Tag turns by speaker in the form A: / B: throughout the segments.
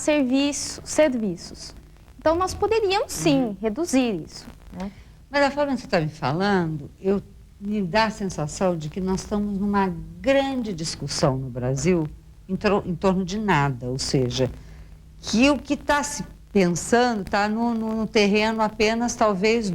A: serviços. Então, nós poderíamos, sim, reduzir isso, né?
B: Mas a forma que você está me falando, me dá a sensação de que nós estamos numa grande discussão no Brasil em torno de nada, ou seja, que o que está se pensando está no terreno apenas, talvez,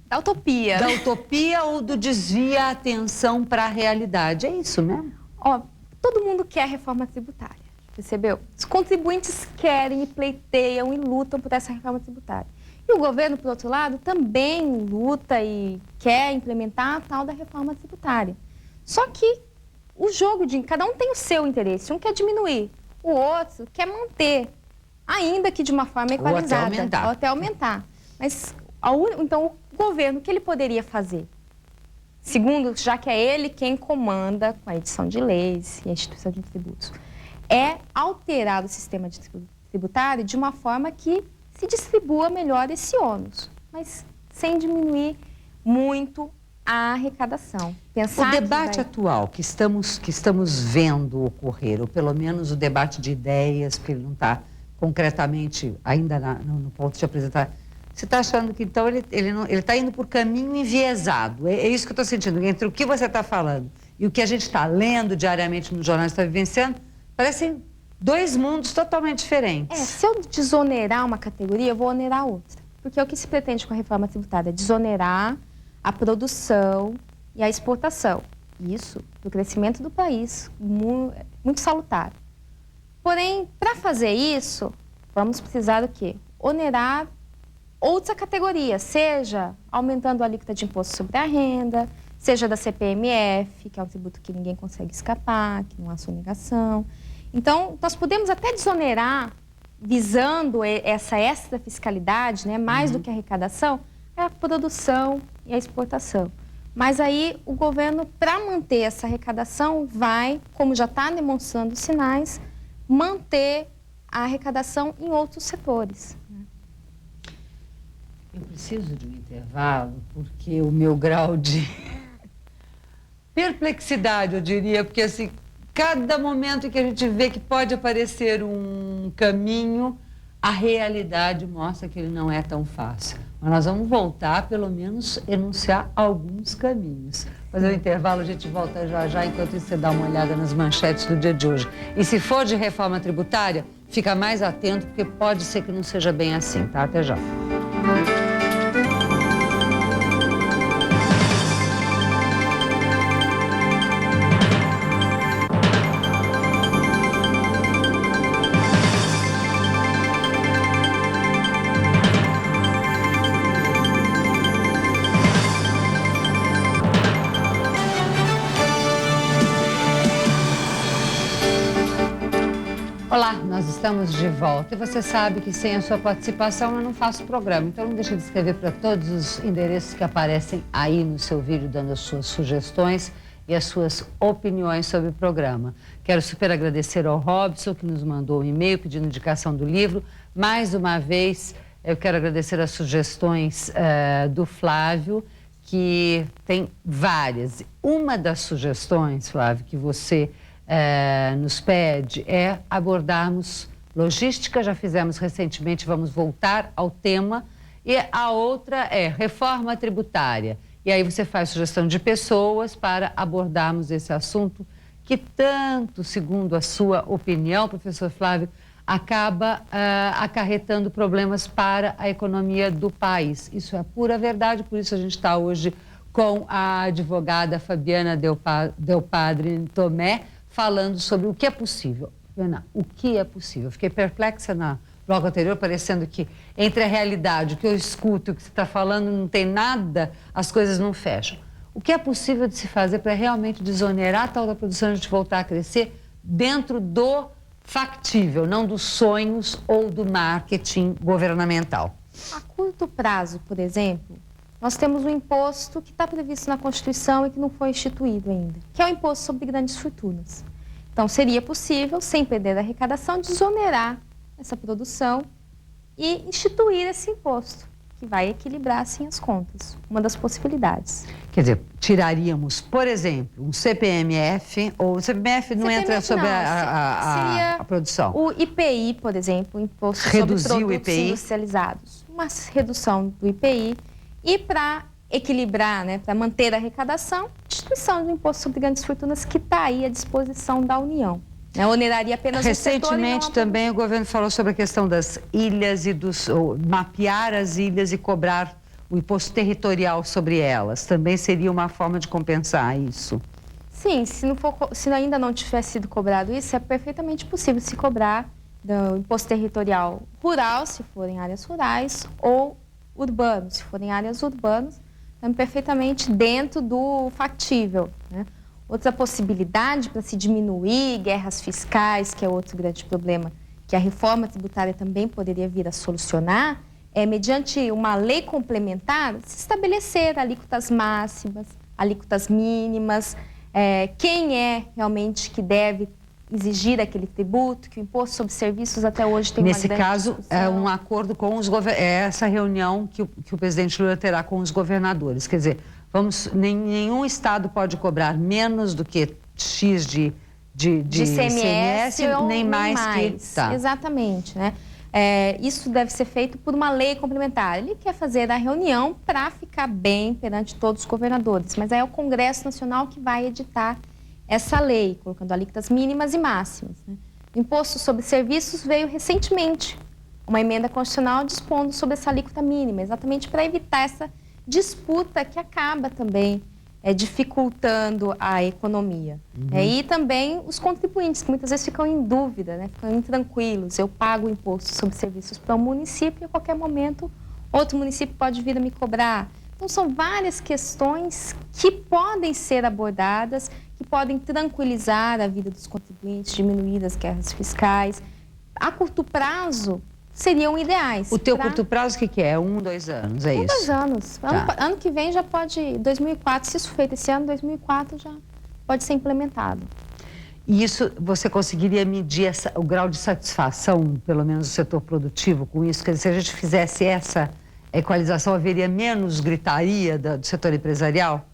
A: Da utopia.
B: Da utopia ou do desvia a atenção para a realidade. É isso mesmo?
A: Ó, todo mundo quer reforma tributária, percebeu? Os contribuintes querem e pleiteiam e lutam por essa reforma tributária. E o governo, por outro lado, também luta e quer implementar a tal da reforma tributária. Só que o jogo de cada um tem o seu interesse. Um quer diminuir, o outro quer manter, ainda que de uma forma equalizada. Ou até aumentar. Mas, então, o governo, o que ele poderia fazer? Segundo, já que é ele quem comanda com a edição de leis e a instituição de tributos, é alterar o sistema tributário de uma forma que se distribua melhor esse ônus, mas sem diminuir muito a arrecadação.
B: O debate atual que estamos vendo ocorrer, ou pelo menos o debate de ideias, porque ele não está concretamente ainda no ponto de apresentar, você está achando que então ele está indo por caminho enviesado? É isso que eu estou sentindo, entre o que você está falando e o que a gente está lendo diariamente no jornal, está vivenciando, parecem dois mundos totalmente diferentes.
A: Se eu desonerar uma categoria, eu vou onerar outra. Porque o que se pretende com a reforma tributária é desonerar a produção e a exportação. Isso, do crescimento do país, muito salutar. Porém, para fazer isso, vamos precisar do quê? Onerar outra categoria, seja aumentando a alíquota de imposto sobre a renda, seja da CPMF, que é um tributo que ninguém consegue escapar, que não há sonegação. Então, nós podemos até desonerar, visando essa extra fiscalidade, né, mais do que a arrecadação, é a produção e a exportação. Mas aí o governo, para manter essa arrecadação, vai, como já está demonstrando sinais, manter a arrecadação em outros setores.
B: Eu preciso de um intervalo, porque o meu grau de perplexidade, eu diria, porque assim, cada momento em que a gente vê que pode aparecer um caminho, a realidade mostra que ele não é tão fácil. Mas nós vamos voltar, pelo menos, enunciar alguns caminhos. Fazer um intervalo, a gente volta já, enquanto isso você dá uma olhada nas manchetes do dia de hoje. E se for de reforma tributária, fica mais atento, porque pode ser que não seja bem assim, tá? Até já. Olá, nós estamos de volta e você sabe que sem a sua participação eu não faço programa. Então não deixe de escrever para todos os endereços que aparecem aí no seu vídeo, dando as suas sugestões e as suas opiniões sobre o programa. Quero super agradecer ao Robson, que nos mandou um e-mail pedindo indicação do livro. Mais uma vez, eu quero agradecer as sugestões do Flávio, que tem várias. Uma das sugestões, Flávio, que você nos pede é abordarmos logística, já fizemos recentemente, vamos voltar ao tema, e a outra é reforma tributária. E aí você faz sugestão de pessoas para abordarmos esse assunto que tanto, segundo a sua opinião, professor Flávio, acaba acarretando problemas para a economia do país. Isso é pura verdade, por isso a gente está hoje com a advogada Fabiana Del Padre Tomé, falando sobre o que é possível. Fabiana, o que é possível? Fiquei perplexa no bloco anterior, parecendo que entre a realidade, o que eu escuto e o que você está falando, não tem nada, as coisas não fecham. O que é possível de se fazer para realmente desonerar a tal da produção e a gente voltar a crescer dentro do factível, não dos sonhos ou do marketing governamental?
A: A curto prazo, por exemplo, nós temos um imposto que está previsto na Constituição e que não foi instituído ainda, que é o imposto sobre grandes fortunas. Então, seria possível, sem perder a arrecadação, desonerar essa produção e instituir esse imposto. que vai equilibrar, sim, as contas. Uma das possibilidades.
B: Quer dizer, tiraríamos, por exemplo, um CPMF, ou o CPMF não entra sobre a produção.
A: O IPI, por exemplo, o Imposto
B: Reduzir
A: sobre
B: o
A: Produtos
B: IPI.
A: Industrializados. Uma redução do IPI e para equilibrar, né, para manter a arrecadação, instituição do Imposto sobre Grandes Fortunas que está aí à disposição da União. Né, oneraria apenas o setor e não a
B: Recentemente também o governo falou sobre a questão das ilhas e mapear as ilhas e cobrar o imposto territorial sobre elas. Também seria uma forma de compensar isso.
A: Sim, se ainda não tiver sido cobrado isso, é perfeitamente possível se cobrar do imposto territorial rural, se forem áreas rurais, ou urbano, se forem áreas urbanas, então, perfeitamente dentro do factível, né? Outra possibilidade para se diminuir guerras fiscais, que é outro grande problema, que a reforma tributária também poderia vir a solucionar, é, mediante uma lei complementar, se estabelecer alíquotas máximas, alíquotas mínimas, quem é realmente que deve exigir aquele tributo, que o imposto sobre serviços até hoje tem uma grande discussão. Nesse caso, é um acordo com os essa reunião que o presidente Lula terá com os governadores. Quer dizer, nenhum estado pode cobrar menos do que X de ICMS, nem mais que... Tá. Exatamente, né? Isso deve ser feito por uma lei complementar. Ele quer fazer a reunião para ficar bem perante todos os governadores, mas é o Congresso Nacional que vai editar essa lei, colocando alíquotas mínimas e máximas. Né? O imposto sobre serviços veio recentemente, uma emenda constitucional dispondo sobre essa alíquota mínima, exatamente para evitar essa disputa que acaba também dificultando a economia. E também os contribuintes, que muitas vezes ficam em dúvida, né? Ficam intranquilos. Eu pago o imposto sobre serviços para um município e a qualquer momento outro município pode vir a me cobrar. Então, são várias questões que podem ser abordadas, que podem tranquilizar a vida dos contribuintes, diminuir as guerras fiscais. A curto prazo, seriam ideais.
B: O teu curto prazo, o que é? 1, 2 anos, é isso?
A: 2 anos. Tá. Ano que vem já pode, 2004, se isso feito esse ano, 2004 já pode ser implementado.
B: E isso, você conseguiria medir o grau de satisfação, pelo menos do setor produtivo, com isso? Quer dizer, se a gente fizesse essa equalização, haveria menos gritaria do setor empresarial?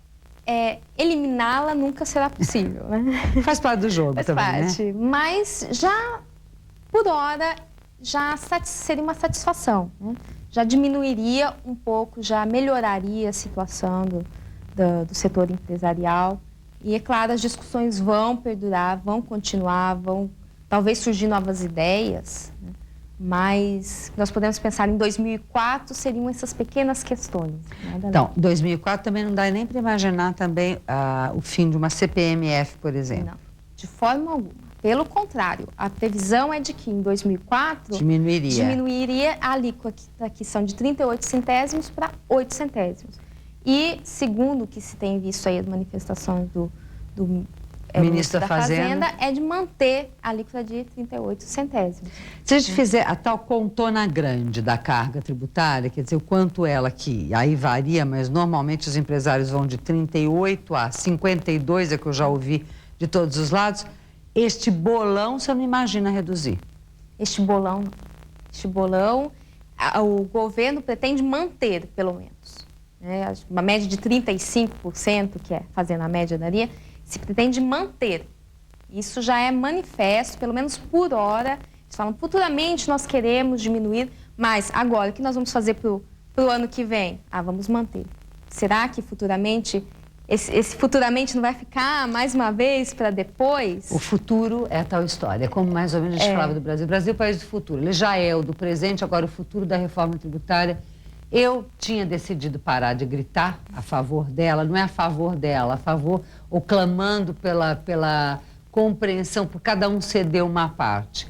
A: Eliminá-la nunca será possível, né?
B: Faz parte do jogo também,
A: parte, né? Mas já, por hora, já seria uma satisfação, né? Já diminuiria um pouco, já melhoraria a situação do setor empresarial. E, é claro, as discussões vão perdurar, vão continuar, vão talvez surgir novas ideias, né? Mas nós podemos pensar em 2004, seriam essas pequenas questões.
B: Então, 2004 também não dá nem para imaginar também o fim de uma CPMF, por exemplo.
A: Não, de forma alguma. Pelo contrário, a previsão é de que em 2004 diminuiria a alíquota, que são de 38 centésimos para 8 centésimos. E, segundo o que se tem visto aí as manifestações do ministro da Fazenda, é de manter a alíquota de 38 centésimos.
B: Se a gente fizer a tal contona grande da carga tributária, quer dizer, o quanto ela aqui, aí varia, mas normalmente os empresários vão de 38 a 52, é que eu já ouvi de todos os lados, este bolão você não imagina reduzir?
A: Este bolão, o governo pretende manter, pelo menos, né? Uma média de 35%, que é fazendo a média daria, se pretende manter. Isso já é manifesto, pelo menos por hora. Eles falam, futuramente nós queremos diminuir, mas agora, o que nós vamos fazer para o ano que vem? Vamos manter. Será que futuramente, esse futuramente não vai ficar mais uma vez para depois?
B: O futuro é a tal história, como mais ou menos a gente falava do Brasil. O Brasil é o país do futuro, ele já é o do presente, agora o futuro da reforma tributária. Eu tinha decidido parar de gritar a favor dela, não é a favor dela, a favor ou clamando pela compreensão, por cada um ceder uma parte.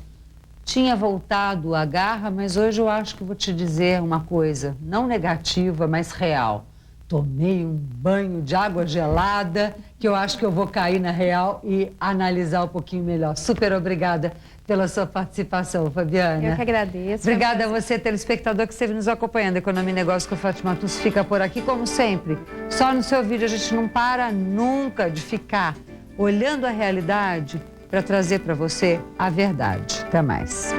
B: Tinha voltado a garra, mas hoje eu acho que vou te dizer uma coisa, não negativa, mas real. Tomei um banho de água gelada, que eu acho que eu vou cair na real e analisar um pouquinho melhor. Super obrigada pela sua participação, Fabiana.
A: Eu que agradeço.
B: Obrigada a você, telespectador, que esteve nos acompanhando. Economia e Negócios com Fátima Tusso fica por aqui, como sempre. Só no seu vídeo, a gente não para nunca de ficar olhando a realidade para trazer para você a verdade. Até mais.